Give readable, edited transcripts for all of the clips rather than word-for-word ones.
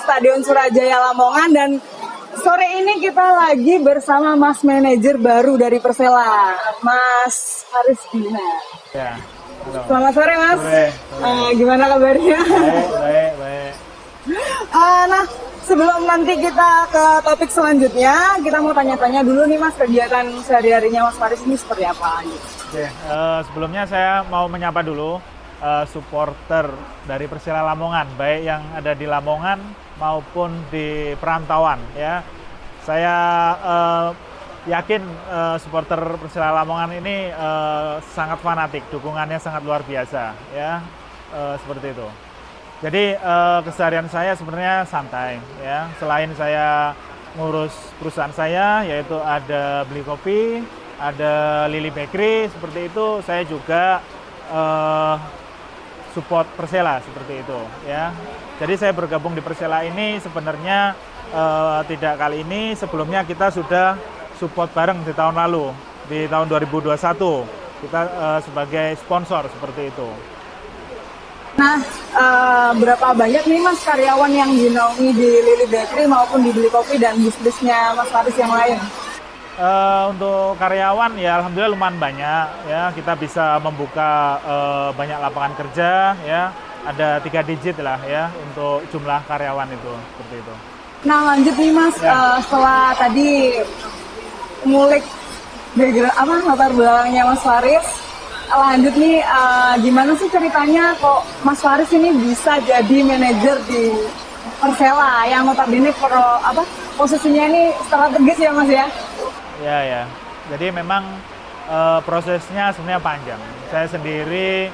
Stadion Surajaya Lamongan dan sore ini kita lagi bersama Mas Manajer baru dari Persela, Mas Haris Gina. Ya. Halo. Selamat sore Mas. Sore. Gimana kabarnya? Baik. Nah, sebelum nanti kita ke topik selanjutnya, kita mau tanya-tanya dulu nih Mas, kegiatan sehari-harinya Mas Haris ini seperti apa? Oke, sebelumnya saya mau menyapa dulu supporter dari Persela Lamongan, baik yang ada di Lamongan maupun di perantauan. Ya, saya yakin supporter Persela Lamongan ini sangat fanatik, dukungannya sangat luar biasa, ya, seperti itu. Jadi keseharian saya sebenarnya santai, ya. Selain saya ngurus perusahaan saya, yaitu ada Beli Kopi, ada Lili Bakery, seperti itu. Saya juga support Persela seperti itu, ya. Jadi saya bergabung di Persela ini sebenarnya tidak kali ini, sebelumnya kita sudah support bareng di tahun lalu, di tahun 2021 kita sebagai sponsor seperti itu. Nah, berapa banyak nih Mas karyawan yang dinaungi di Lili Bakery maupun di Beli Kopi dan bisnisnya Mas Haris yang lain? Untuk karyawan ya alhamdulillah lumayan banyak, ya. Kita bisa membuka banyak lapangan kerja, ya. Ada 3 digit lah, ya, untuk jumlah karyawan itu seperti itu. Nah, lanjut nih Mas, Ya. setelah tadi ngulik latar belakangnya Mas Haris, lanjut nih, gimana sih ceritanya kok Mas Haris ini bisa jadi manajer di Persela yang notabene posisinya ini strategis ya Mas ya? Ya. Jadi memang prosesnya sebenarnya panjang. Saya sendiri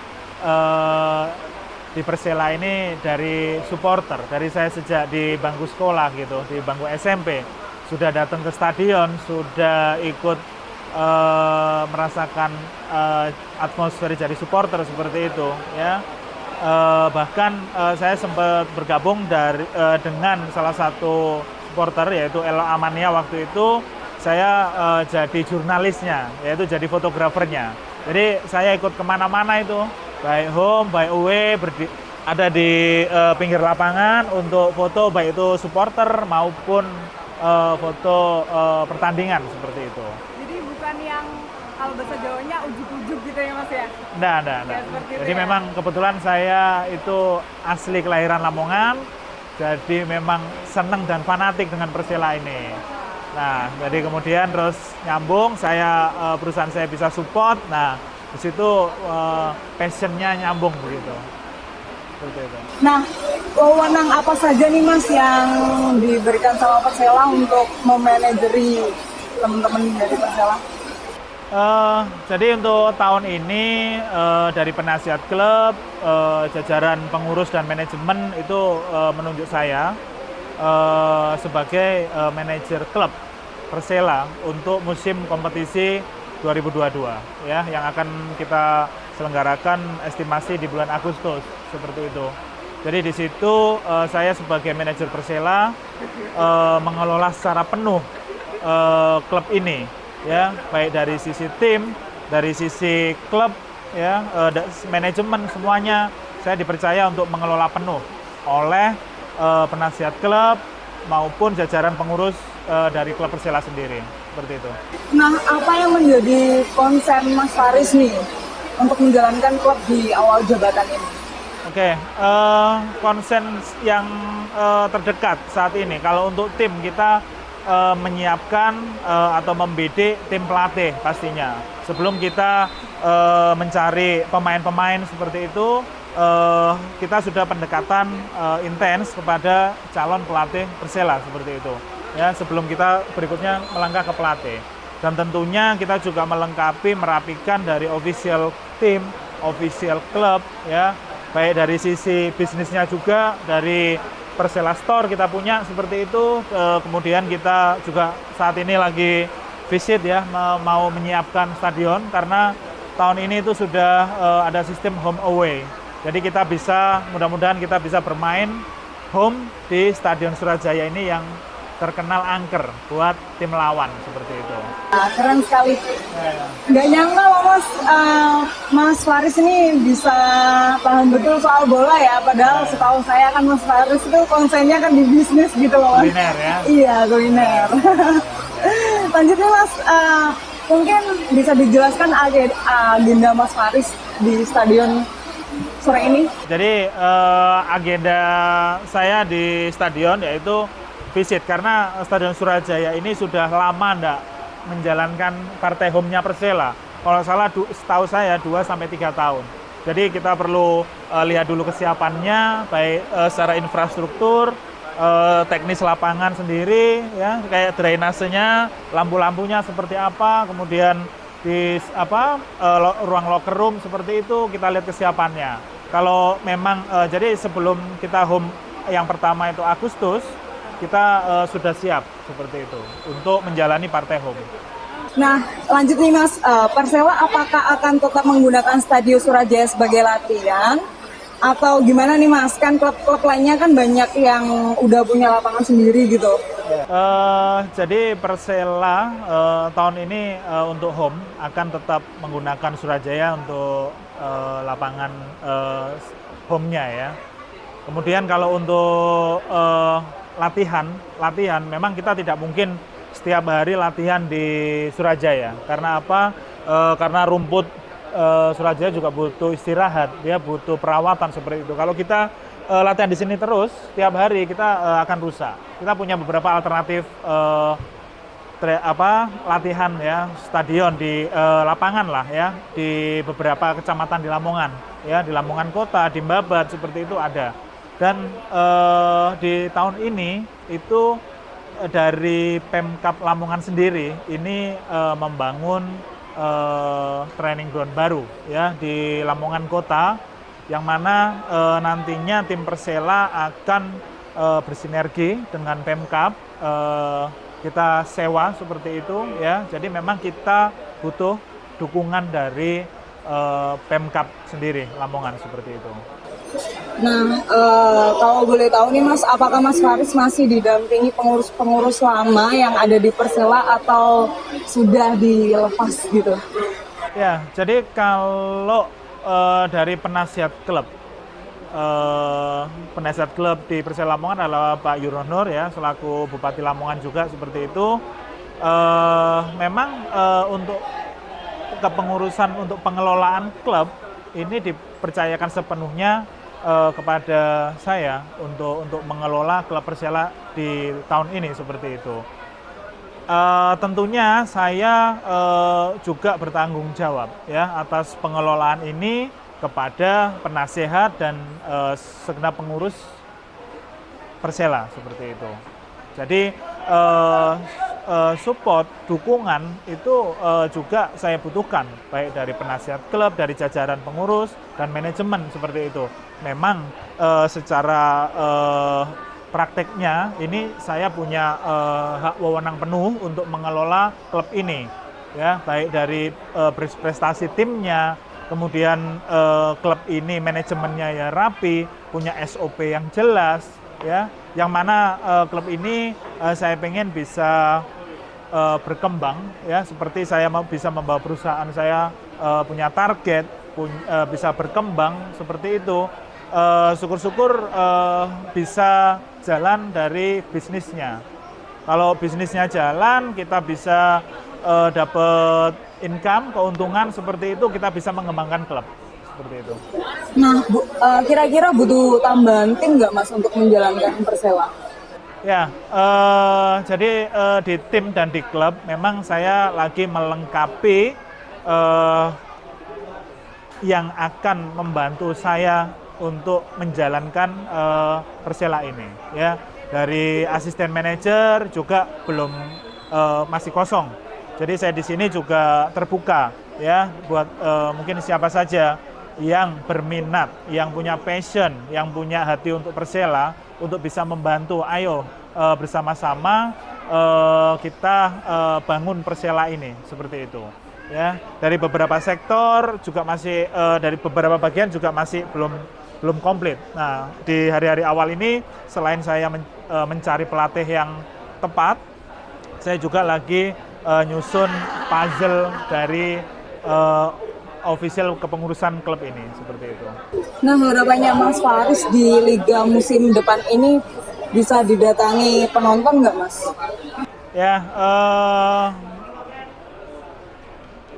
di Persela ini dari supporter, dari saya sejak di bangku sekolah gitu, di bangku SMP, sudah datang ke stadion, sudah ikut merasakan atmosfer jadi supporter seperti itu, ya. Bahkan saya sempat bergabung dengan salah satu supporter yaitu Elo Amania waktu itu. Saya jadi jurnalisnya, yaitu jadi fotografernya. Jadi saya ikut kemana-mana itu, baik home, baik away, ada di pinggir lapangan untuk foto, baik itu supporter maupun foto pertandingan seperti itu. Jadi bukan yang kalau bahasa Jawanya ujuk-ujuk gitu ya Mas ya? Nggak. Jadi Ya. memang kebetulan saya itu asli kelahiran Lamongan, jadi memang senang dan fanatik dengan Persela ini. Nah, jadi kemudian terus nyambung, perusahaan saya bisa support. Nah, di situ passionnya nyambung begitu. Seperti itu. Nah, wewenang apa saja nih Mas yang diberikan sama Persela untuk memanajeri teman-teman dari Persela? Jadi untuk tahun ini dari penasihat klub, jajaran pengurus dan manajemen itu menunjuk saya sebagai manajer klub Persela untuk musim kompetisi 2022, ya, yang akan kita selenggarakan estimasi di bulan Agustus seperti itu. Jadi di situ saya sebagai manajer Persela mengelola secara penuh klub ini, ya, baik dari sisi tim, dari sisi klub, ya, manajemen, semuanya saya dipercaya untuk mengelola penuh oleh penasihat klub maupun jajaran pengurus dari klub Persela sendiri, seperti itu. Nah, apa yang menjadi konsen Mas Haris nih untuk menjalankan klub di awal jabatan ini? Oke, konsen yang terdekat saat ini, kalau untuk tim kita menyiapkan atau membidik tim pelatih pastinya. Sebelum kita mencari pemain-pemain seperti itu, kita sudah pendekatan intens kepada calon pelatih Persela seperti itu. Ya, sebelum kita berikutnya melangkah ke pelatih. Dan tentunya kita juga melengkapi, merapikan dari official team, official club, ya, baik dari sisi bisnisnya juga, dari Persela Store kita punya seperti itu. Kemudian kita juga saat ini lagi visit, ya, mau menyiapkan stadion karena tahun ini itu sudah ada sistem home away. Jadi kita bisa, mudah-mudahan kita bisa bermain home di Stadion Surajaya ini yang terkenal angker buat tim lawan seperti itu. Keren sekali. Nggak nyangka loh Mas, Mas Faris ini bisa paham betul soal bola ya. Padahal setahu saya kan Mas Faris itu konsennya kan di bisnis gitu loh Mas. Kuliner ya. Iya, kuliner. Lanjutnya Mas, mungkin bisa dijelaskan agenda Mas Faris di stadion sore ini? Jadi agenda saya di stadion yaitu visit, karena Stadion Surajaya ini sudah lama enggak menjalankan partai home-nya Persela. Kalau salah setahu saya 2-3 tahun. Jadi kita perlu lihat dulu kesiapannya, baik secara infrastruktur, teknis lapangan sendiri, ya kayak drainasenya, lampu-lampunya seperti apa, kemudian di ruang locker room seperti itu kita lihat kesiapannya. Kalau memang jadi sebelum kita home yang pertama itu Agustus, kita sudah siap seperti itu untuk menjalani partai home. Nah, lanjut nih Mas, Persela apakah akan tetap menggunakan Stadion Surajaya sebagai latihan? Atau gimana nih Mas, kan klub-klub lainnya kan banyak yang udah punya lapangan sendiri gitu. Jadi Persela tahun ini untuk home akan tetap menggunakan Surajaya untuk lapangan home-nya ya. Kemudian kalau untuk latihan memang kita tidak mungkin setiap hari latihan di Surajaya. Karena apa? Karena rumput Surajaya juga butuh istirahat, dia butuh perawatan seperti itu. Kalau kita latihan di sini terus setiap hari kita akan rusak. Kita punya beberapa alternatif latihan ya, stadion di lapangan lah ya, di beberapa kecamatan di Lamongan ya, di Lamongan Kota, di Mbabat seperti itu ada. Dan di tahun ini itu dari Pemkab Lamongan sendiri ini membangun training ground baru ya di Lamongan Kota, yang mana nantinya tim Persela akan bersinergi dengan Pemkab, kita sewa seperti itu ya. Jadi memang kita butuh dukungan dari Pemkab sendiri Lamongan seperti itu. Nah, kalau boleh tahu nih Mas, apakah Mas Faris masih didampingi pengurus-pengurus lama yang ada di Persela atau sudah dilepas gitu? Ya, jadi kalau dari penasihat klub di Persela Lamongan adalah Pak Yuronur ya, selaku Bupati Lamongan juga seperti itu. Memang untuk kepengurusan untuk pengelolaan klub ini dipercayakan sepenuhnya kepada saya untuk mengelola klub Persela di tahun ini seperti itu. Tentunya saya juga bertanggung jawab ya atas pengelolaan ini kepada penasehat dan segenap pengurus Persela seperti itu. Jadi support, dukungan itu juga saya butuhkan, baik dari penasihat klub, dari jajaran pengurus dan manajemen seperti itu. Memang secara prakteknya ini saya punya hak wewenang penuh untuk mengelola klub ini, ya baik dari prestasi timnya, kemudian klub ini manajemennya ya rapi, punya SOP yang jelas, ya, yang mana klub ini saya pengen bisa berkembang, ya seperti saya bisa membawa perusahaan saya punya target, bisa berkembang seperti itu. Syukur-syukur bisa jalan dari bisnisnya. Kalau bisnisnya jalan, kita bisa dapat income, keuntungan seperti itu, kita bisa mengembangkan klub seperti itu. Nah, kira-kira butuh tambahan tim nggak Mas untuk menjalankan Persela? Ya, jadi di tim dan di klub memang saya lagi melengkapi yang akan membantu saya untuk menjalankan Persela ini, ya. Dari asisten manajer juga belum masih kosong. Jadi saya di sini juga terbuka, ya, buat mungkin siapa saja yang berminat, yang punya passion, yang punya hati untuk Persela, untuk bisa membantu. Ayo bersama-sama kita bangun Persela ini seperti itu. Ya, dari beberapa sektor juga masih dari beberapa bagian juga masih belum komplit. Nah, di hari-hari awal ini selain saya mencari pelatih yang tepat, saya juga lagi nyusun puzzle dari official kepengurusan klub ini, seperti itu. Nah, harapannya Mas Faris di Liga musim depan ini bisa didatangi penonton nggak, Mas? Ya,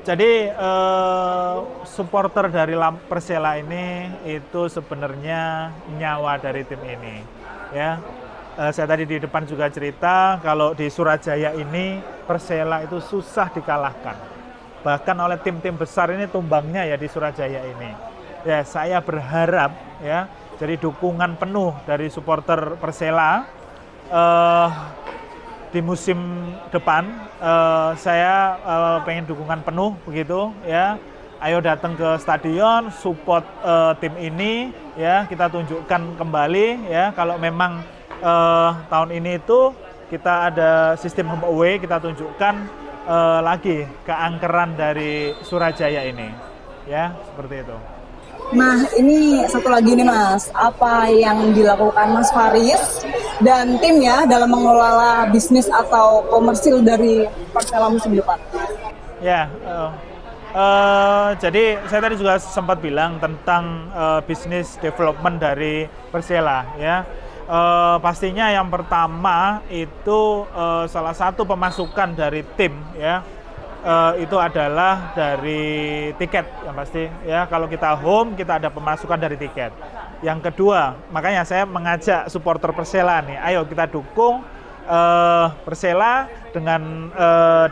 jadi supporter dari Persela ini itu sebenarnya nyawa dari tim ini. Ya, saya tadi di depan juga cerita kalau di Surajaya ini Persela itu susah dikalahkan. Bahkan oleh tim-tim besar ini tumbangnya ya di Surajaya ini. Ya, saya berharap ya, jadi dukungan penuh dari supporter Persela di musim depan. Saya pengen dukungan penuh begitu ya. Ayo datang ke stadion, support tim ini ya, kita tunjukkan kembali ya kalau memang tahun ini itu kita ada sistem home away, kita tunjukkan lagi keangkeran dari Surajaya ini ya, seperti itu. Nah, ini satu lagi nih Mas, apa yang dilakukan Mas Faris dan tim ya dalam mengelola bisnis atau komersil dari Persela musim depan? Ya, jadi saya tadi juga sempat bilang tentang bisnis development dari Persela ya. Pastinya yang pertama itu salah satu pemasukan dari tim ya, itu adalah dari tiket yang pasti ya. Kalau kita home kita ada pemasukan dari tiket. Yang kedua, makanya saya mengajak supporter Persela nih, ayo kita dukung Persela dengan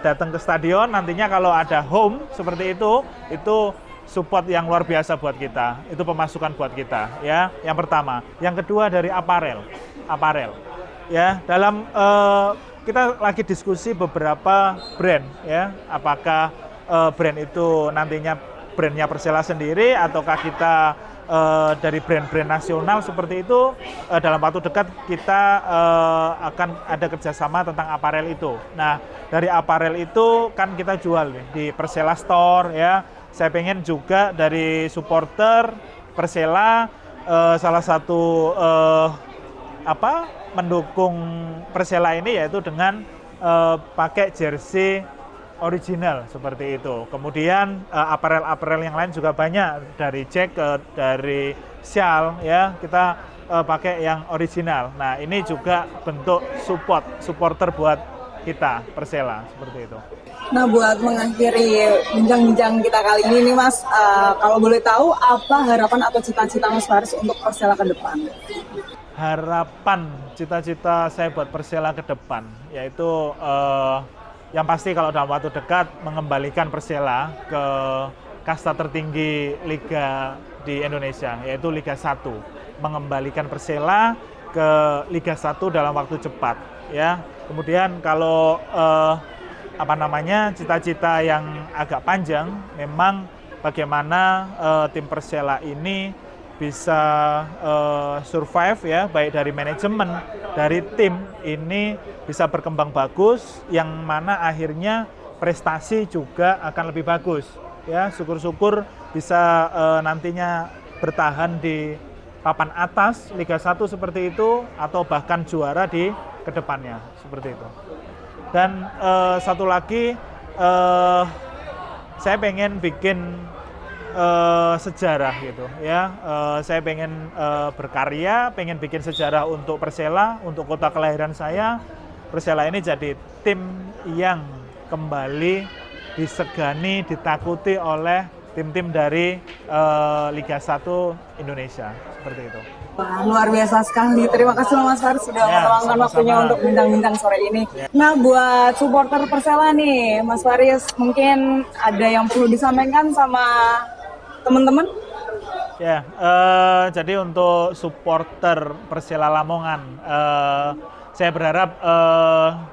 datang ke stadion. Nantinya kalau ada home seperti itu support yang luar biasa buat kita, itu pemasukan buat kita ya. Yang pertama, yang kedua dari aparel ya. Dalam kita lagi diskusi beberapa brand ya, apakah brand itu nantinya brandnya Persela sendiri ataukah kita dari brand-brand nasional seperti itu. Dalam waktu dekat kita akan ada kerjasama tentang aparel itu. Nah, dari aparel itu kan kita jual nih di Persela Store ya. Saya pengen juga dari supporter Persela salah satu mendukung Persela ini yaitu dengan pakai jersey original seperti itu. Kemudian aparel-aparel yang lain juga banyak, dari jacket, dari shawl ya, kita pakai yang original. Nah, ini juga bentuk supporter buat kita Persela seperti itu. Nah, buat mengakhiri bincang-bincang kita kali ini nih Mas, kalau boleh tahu apa harapan atau cita-cita Mas Faris untuk Persela ke depan? Harapan, cita-cita saya buat Persela ke depan yaitu yang pasti kalau dalam waktu dekat mengembalikan Persela ke kasta tertinggi liga di Indonesia, yaitu Liga 1. Mengembalikan Persela ke Liga 1 dalam waktu cepat ya. Kemudian kalau cita-cita yang agak panjang memang bagaimana tim Persela ini bisa survive ya, baik dari manajemen, dari tim ini bisa berkembang bagus, yang mana akhirnya prestasi juga akan lebih bagus ya. Syukur-syukur bisa nantinya bertahan di papan atas Liga 1 seperti itu, atau bahkan juara di kedepannya seperti itu. Dan satu lagi, saya pengen bikin sejarah gitu ya. Saya pengen berkarya, pengen bikin sejarah untuk Persela, untuk kota kelahiran saya. Persela ini jadi tim yang kembali disegani, ditakuti oleh tim-tim dari Liga 1 Indonesia seperti itu. Wah, luar biasa sekali. Terima kasih Mas Faris sudah meluangkan waktunya untuk bincang-bincang sore ini. Nah, buat supporter Persela nih, Mas Faris mungkin ada yang perlu disampaikan sama teman-teman? Ya, jadi untuk supporter Persela Lamongan, saya berharap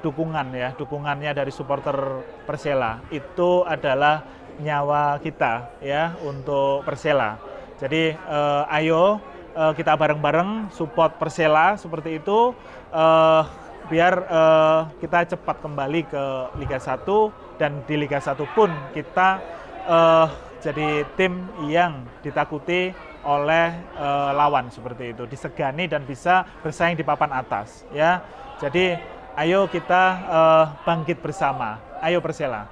dukungannya dari supporter Persela itu adalah nyawa kita ya untuk Persela. Jadi ayo kita bareng-bareng support Persela seperti itu, biar kita cepat kembali ke Liga 1, dan di Liga 1 pun kita jadi tim yang ditakuti oleh lawan seperti itu, disegani dan bisa bersaing di papan atas ya. Jadi Ayo kita bangkit bersama. Ayo Persela.